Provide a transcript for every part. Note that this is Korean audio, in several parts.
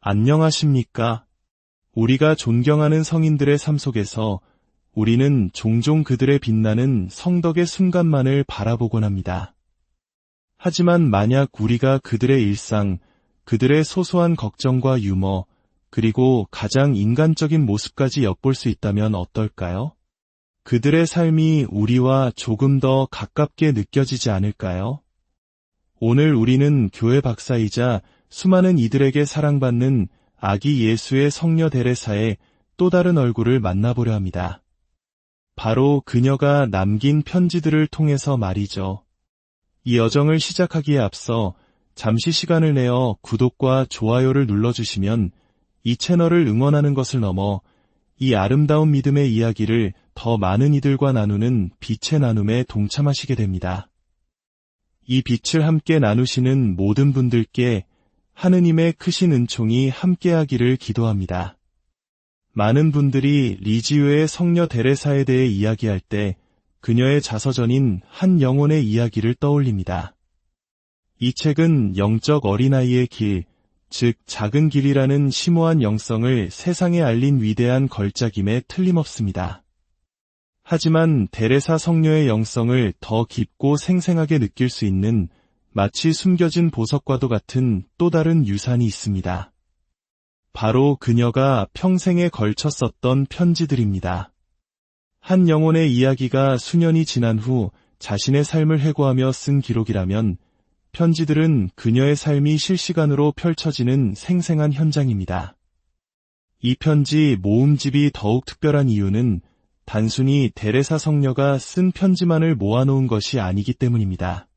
안녕하십니까? 우리가 존경하는 성인들의 삶 속에서 우리는 종종 그들의 빛나는 성덕의 순간만을 바라보곤 합니다. 하지만 만약 우리가 그들의 일상, 그들의 소소한 걱정과 유머, 그리고 가장 인간적인 모습까지 엿볼 수 있다면 어떨까요? 그들의 삶이 우리와 조금 더 가깝게 느껴지지 않을까요? 오늘 우리는 교회 박사이자 수많은 이들에게 사랑받는 아기 예수의 성녀 데레사의 또 다른 얼굴을 만나보려 합니다. 바로 그녀가 남긴 편지들을 통해서 말이죠. 이 여정을 시작하기에 앞서 잠시 시간을 내어 구독과 좋아요를 눌러주시면 이 채널을 응원하는 것을 넘어 이 아름다운 믿음의 이야기를 더 많은 이들과 나누는 빛의 나눔에 동참하시게 됩니다. 이 빛을 함께 나누시는 모든 분들께 하느님의 크신 은총이 함께하기를 기도합니다. 많은 분들이 리지유의 성녀 데레사에 대해 이야기할 때 그녀의 자서전인 한 영혼의 이야기를 떠올립니다. 이 책은 영적 어린아이의 길, 즉 작은 길이라는 심오한 영성을 세상에 알린 위대한 걸작임에 틀림없습니다. 하지만 데레사 성녀의 영성을 더 깊고 생생하게 느낄 수 있는 마치 숨겨진 보석과도 같은 또 다른 유산이 있습니다. 바로 그녀가 평생에 걸쳐 썼던 편지들입니다. 한 영혼의 이야기가 수년이 지난 후 자신의 삶을 회고하며 쓴 기록이라면 편지들은 그녀의 삶이 실시간으로 펼쳐지는 생생한 현장입니다. 이 편지 모음집이 더욱 특별한 이유는 단순히 데레사 성녀가 쓴 편지만을 모아놓은 것이 아니기 때문입니다.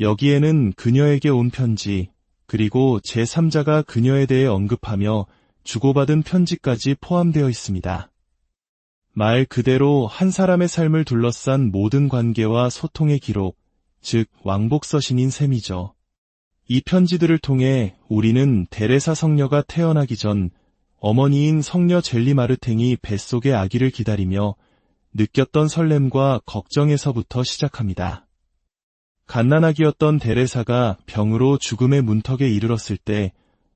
여기에는 그녀에게 온 편지, 그리고 제3자가 그녀에 대해 언급하며 주고받은 편지까지 포함되어 있습니다. 말 그대로 한 사람의 삶을 둘러싼 모든 관계와 소통의 기록, 즉 왕복서신인 셈이죠. 이 편지들을 통해 우리는 데레사 성녀가 태어나기 전 어머니인 성녀 젤리 마르탱이 뱃속의 아기를 기다리며 느꼈던 설렘과 걱정에서부터 시작합니다. 갓난아기였던 데레사가 병으로 죽음의 문턱에 이르렀을 때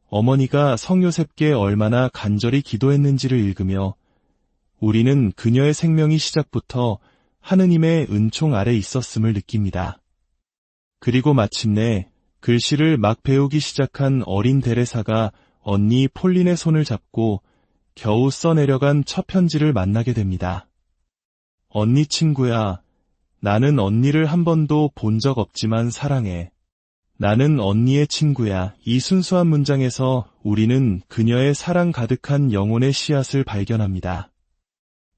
어머니가 성요셉께 얼마나 간절히 기도했는지를 읽으며 우리는 그녀의 생명이 시작부터 하느님의 은총 아래 있었음을 느낍니다. 그리고 마침내 글씨를 막 배우기 시작한 어린 데레사가 언니 폴린의 손을 잡고 겨우 써내려간 첫 편지를 만나게 됩니다. 언니 친구야, 나는 언니를 한 번도 본 적 없지만 사랑해. 나는 언니의 친구야. 이 순수한 문장에서 우리는 그녀의 사랑 가득한 영혼의 씨앗을 발견합니다.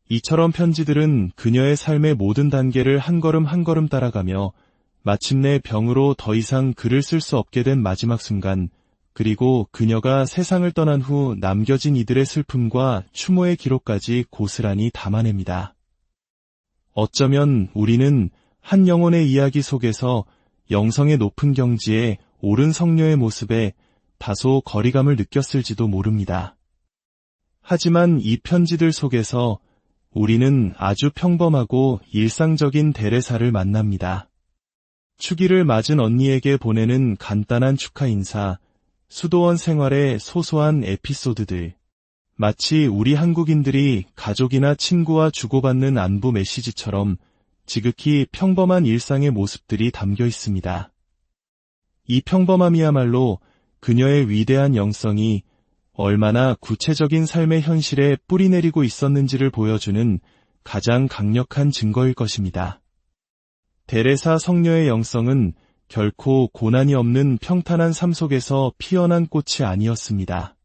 이처럼 편지들은 그녀의 삶의 모든 단계를 한 걸음 한 걸음 따라가며 마침내 병으로 더 이상 글을 쓸 수 없게 된 마지막 순간, 그리고 그녀가 세상을 떠난 후 남겨진 이들의 슬픔과 추모의 기록까지 고스란히 담아냅니다. 어쩌면 우리는 한 영혼의 이야기 속에서 영성의 높은 경지에 오른 성녀의 모습에 다소 거리감을 느꼈을지도 모릅니다. 하지만 이 편지들 속에서 우리는 아주 평범하고 일상적인 데레사를 만납니다. 축일을 맞은 언니에게 보내는 간단한 축하 인사, 수도원 생활의 소소한 에피소드들, 마치 우리 한국인들이 가족이나 친구와 주고받는 안부 메시지처럼 지극히 평범한 일상의 모습들이 담겨 있습니다. 이 평범함이야말로 그녀의 위대한 영성이 얼마나 구체적인 삶의 현실에 뿌리내리고 있었는지를 보여주는 가장 강력한 증거일 것입니다. 데레사 성녀의 영성은 결코 고난이 없는 평탄한 삶 속에서 피어난 꽃이 아니었습니다.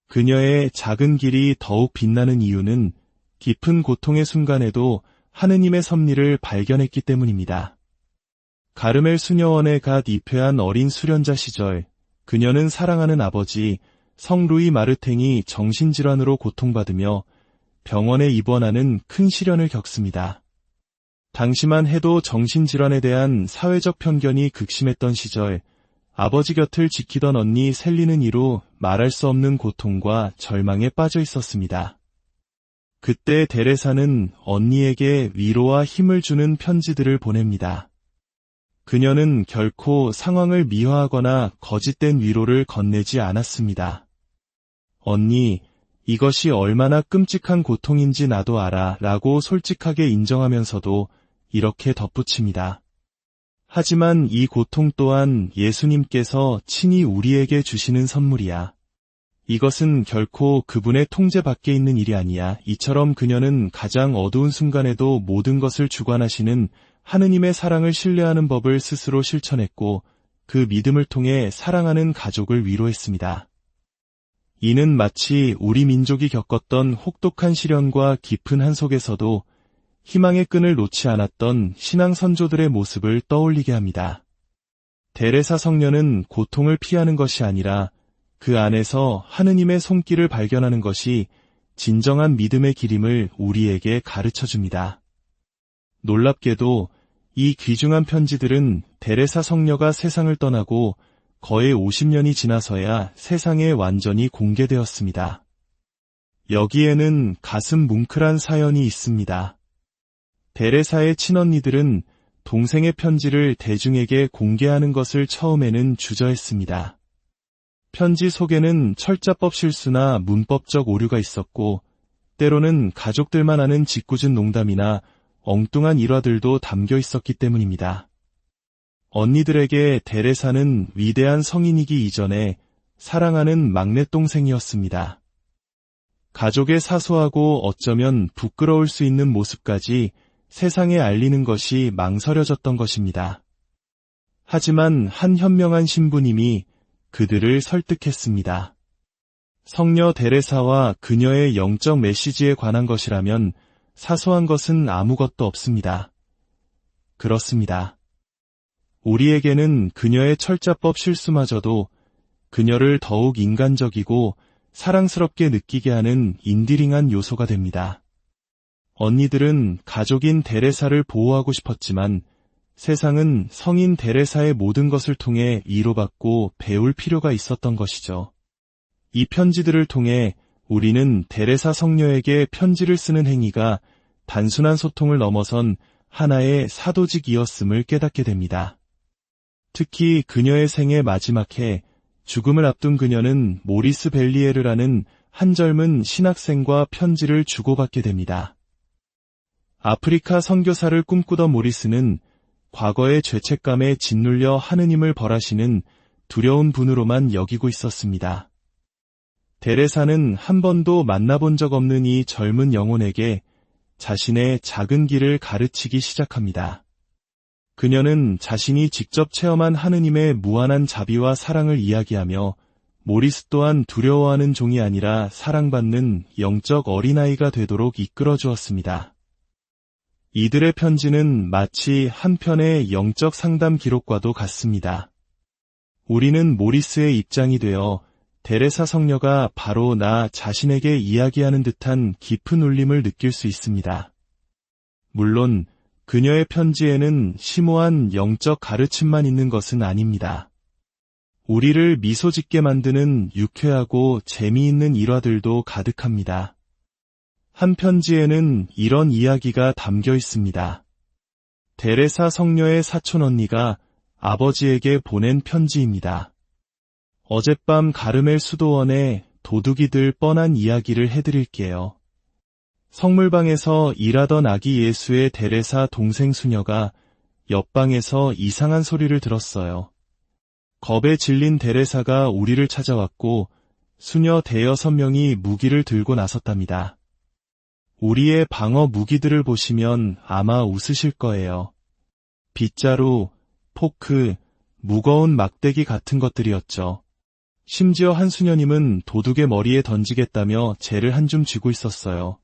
그녀의 작은 길이 더욱 빛나는 이유는 깊은 고통의 순간에도 하느님의 섭리를 발견했기 때문입니다. 가르멜 수녀원에 갓 입회한 어린 수련자 시절, 그녀는 사랑하는 아버지 성 루이 마르탱이 정신질환으로 고통받으며 병원에 입원하는 큰 시련을 겪습니다. 당시만 해도 정신질환에 대한 사회적 편견이 극심했던 시절, 아버지 곁을 지키던 언니 셀리는 이로 말할 수 없는 고통과 절망에 빠져 있었습니다. 그때 데레사는 언니에게 위로와 힘을 주는 편지들을 보냅니다. 그녀는 결코 상황을 미화하거나 거짓된 위로를 건네지 않았습니다. 언니, 이것이 얼마나 끔찍한 고통인지 나도 알아 라고 솔직하게 인정하면서도 이렇게 덧붙입니다. 하지만 이 고통 또한 예수님께서 친히 우리에게 주시는 선물이야. 이것은 결코 그분의 통제 밖에 있는 일이 아니야. 이처럼 그녀는 가장 어두운 순간에도 모든 것을 주관하시는 하느님의 사랑을 신뢰하는 법을 스스로 실천했고 그 믿음을 통해 사랑하는 가족을 위로했습니다. 이는 마치 우리 민족이 겪었던 혹독한 시련과 깊은 한 속에서도 희망의 끈을 놓지 않았던 신앙 선조들의 모습을 떠올리게 합니다. 데레사 성녀는 고통을 피하는 것이 아니라 그 안에서 하느님의 손길을 발견하는 것이 진정한 믿음의 길임을 우리에게 가르쳐줍니다. 놀랍게도 이 귀중한 편지들은 데레사 성녀가 세상을 떠나고 거의 50년이 지나서야 세상에 완전히 공개되었습니다. 여기에는 가슴 뭉클한 사연이 있습니다. 데레사의 친언니들은 동생의 편지를 대중에게 공개하는 것을 처음에는 주저했습니다. 편지 속에는 철자법 실수나 문법적 오류가 있었고 때로는 가족들만 아는 짓궂은 농담이나 엉뚱한 일화들도 담겨 있었기 때문입니다. 언니들에게 데레사는 위대한 성인이기 이전에 사랑하는 막내 동생이었습니다. 가족의 사소하고 어쩌면 부끄러울 수 있는 모습까지 세상에 알리는 것이 망설여졌던 것입니다. 하지만 한 현명한 신부님이 그들을 설득했습니다. 성녀 데레사와 그녀의 영적 메시지에 관한 것이라면 사소한 것은 아무것도 없습니다. 그렇습니다. 우리에게는 그녀의 철자법 실수마저도 그녀를 더욱 인간적이고 사랑스럽게 느끼게 하는 인디링한 요소가 됩니다. 언니들은 가족인 데레사를 보호하고 싶었지만 세상은 성인 데레사의 모든 것을 통해 위로받고 배울 필요가 있었던 것이죠. 이 편지들을 통해 우리는 데레사 성녀에게 편지를 쓰는 행위가 단순한 소통을 넘어선 하나의 사도직이었음을 깨닫게 됩니다. 특히 그녀의 생애 마지막 해 죽음을 앞둔 그녀는 모리스 벨리에르라는 한 젊은 신학생과 편지를 주고받게 됩니다. 아프리카 선교사를 꿈꾸던 모리스는 과거의 죄책감에 짓눌려 하느님을 벌하시는 두려운 분으로만 여기고 있었습니다. 데레사는 한 번도 만나본 적 없는 이 젊은 영혼에게 자신의 작은 길을 가르치기 시작합니다. 그녀는 자신이 직접 체험한 하느님의 무한한 자비와 사랑을 이야기하며 모리스 또한 두려워하는 종이 아니라 사랑받는 영적 어린아이가 되도록 이끌어 주었습니다. 이들의 편지는 마치 한 편의 영적 상담 기록과도 같습니다. 우리는 모리스의 입장이 되어 데레사 성녀가 바로 나 자신에게 이야기하는 듯한 깊은 울림을 느낄 수 있습니다. 물론 그녀의 편지에는 심오한 영적 가르침만 있는 것은 아닙니다. 우리를 미소 짓게 만드는 유쾌하고 재미있는 일화들도 가득합니다. 한 편지에는 이런 이야기가 담겨 있습니다. 데레사 성녀의 사촌언니가 아버지에게 보낸 편지입니다. 어젯밤 가르멜 수도원에 도둑이 들 뻔한 이야기를 해드릴게요. 성물방에서 일하던 아기 예수의 데레사 동생 수녀가 옆방에서 이상한 소리를 들었어요. 겁에 질린 데레사가 우리를 찾아왔고 수녀 대여섯 명이 무기를 들고 나섰답니다. 우리의 방어 무기들을 보시면 아마 웃으실 거예요. 빗자루, 포크, 무거운 막대기 같은 것들이었죠. 심지어 한 수녀님은 도둑의 머리에 던지겠다며 재를 한 줌 쥐고 있었어요.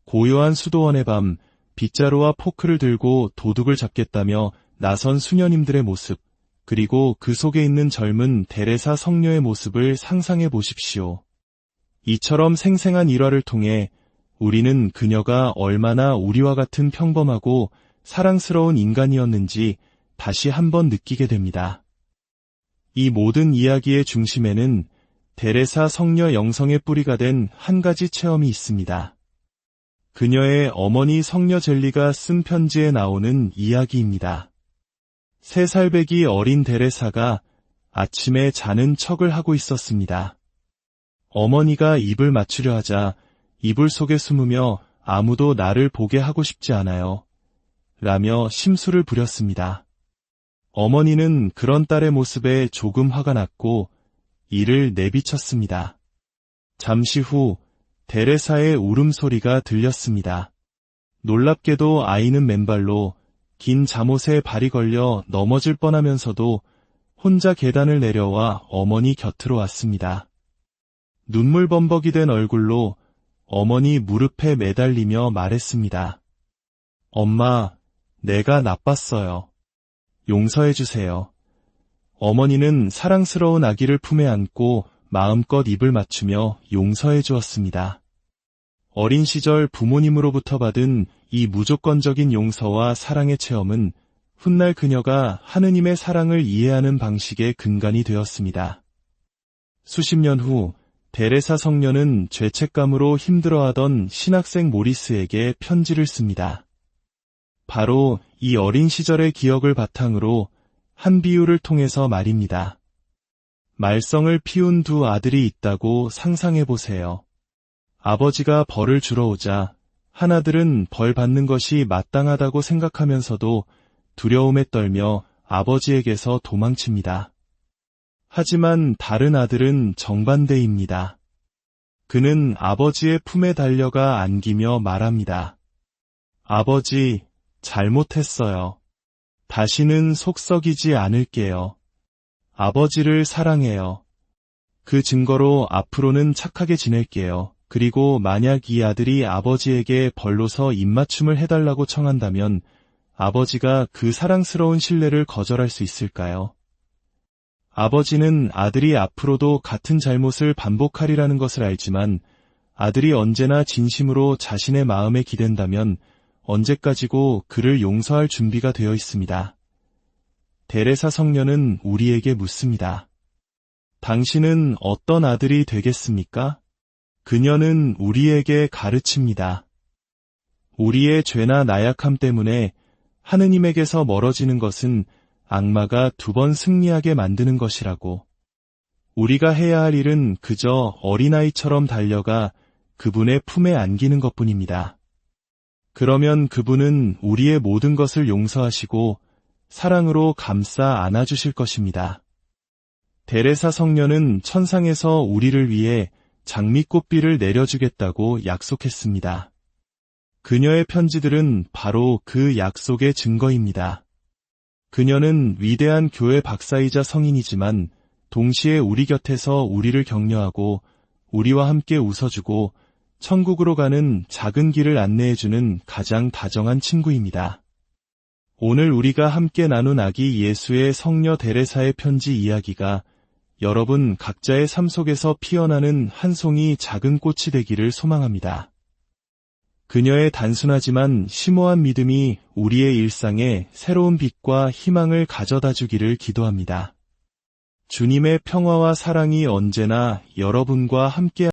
고요한 수도원의 밤, 빗자루와 포크를 들고 도둑을 잡겠다며 나선 수녀님들의 모습, 그리고 그 속에 있는 젊은 데레사 성녀의 모습을 상상해 보십시오. 이처럼 생생한 일화를 통해 우리는 그녀가 얼마나 우리와 같은 평범하고 사랑스러운 인간이었는지 다시 한번 느끼게 됩니다. 이 모든 이야기의 중심에는 데레사 성녀 영성의 뿌리가 된 한 가지 체험이 있습니다. 그녀의 어머니 성녀 젤리가 쓴 편지에 나오는 이야기입니다. 3살배기 어린 데레사가 아침에 자는 척을 하고 있었습니다. 어머니가 입을 맞추려 하자 이불 속에 숨으며 아무도 나를 보게 하고 싶지 않아요. 라며 심술을 부렸습니다. 어머니는 그런 딸의 모습에 조금 화가 났고 이를 내비쳤습니다. 잠시 후 데레사의 울음소리가 들렸습니다. 놀랍게도 아이는 맨발로 긴 잠옷에 발이 걸려 넘어질 뻔하면서도 혼자 계단을 내려와 어머니 곁으로 왔습니다. 눈물 범벅이 된 얼굴로 어머니 무릎에 매달리며 말했습니다. 엄마, 내가 나빴어요. 용서해 주세요. 어머니는 사랑스러운 아기를 품에 안고 마음껏 입을 맞추며 용서해 주었습니다. 어린 시절 부모님으로부터 받은 이 무조건적인 용서와 사랑의 체험은 훗날 그녀가 하느님의 사랑을 이해하는 방식의 근간이 되었습니다. 수십 년 후 데레사 성녀는 죄책감으로 힘들어하던 신학생 모리스에게 편지를 씁니다. 바로 이 어린 시절의 기억을 바탕으로 한 비유를 통해서 말입니다. 말썽을 피운 두 아들이 있다고 상상해 보세요. 아버지가 벌을 주러 오자 한 아들은 벌 받는 것이 마땅하다고 생각하면서도 두려움에 떨며 아버지에게서 도망칩니다. 하지만 다른 아들은 정반대입니다. 그는 아버지의 품에 달려가 안기며 말합니다. 아버지, 잘못했어요. 다시는 속썩이지 않을게요. 아버지를 사랑해요. 그 증거로 앞으로는 착하게 지낼게요. 그리고 만약 이 아들이 아버지에게 벌로서 입맞춤을 해달라고 청한다면 아버지가 그 사랑스러운 신뢰를 거절할 수 있을까요? 아버지는 아들이 앞으로도 같은 잘못을 반복하리라는 것을 알지만 아들이 언제나 진심으로 자신의 마음에 기댄다면 언제까지고 그를 용서할 준비가 되어 있습니다. 데레사 성녀는 우리에게 묻습니다. 당신은 어떤 아들이 되겠습니까? 그녀는 우리에게 가르칩니다. 우리의 죄나 나약함 때문에 하느님에게서 멀어지는 것은 악마가 두 번 승리하게 만드는 것이라고. 우리가 해야 할 일은 그저 어린아이처럼 달려가 그분의 품에 안기는 것뿐입니다. 그러면 그분은 우리의 모든 것을 용서하시고 사랑으로 감싸 안아주실 것입니다. 데레사 성녀는 천상에서 우리를 위해 장미꽃비를 내려주겠다고 약속했습니다. 그녀의 편지들은 바로 그 약속의 증거입니다. 그녀는 위대한 교회 박사이자 성인이지만 동시에 우리 곁에서 우리를 격려하고 우리와 함께 웃어주고 천국으로 가는 작은 길을 안내해주는 가장 다정한 친구입니다. 오늘 우리가 함께 나눈 아기 예수의 성녀 데레사의 편지 이야기가 여러분 각자의 삶 속에서 피어나는 한 송이 작은 꽃이 되기를 소망합니다. 그녀의 단순하지만 심오한 믿음이 우리의 일상에 새로운 빛과 희망을 가져다 주기를 기도합니다. 주님의 평화와 사랑이 언제나 여러분과 함께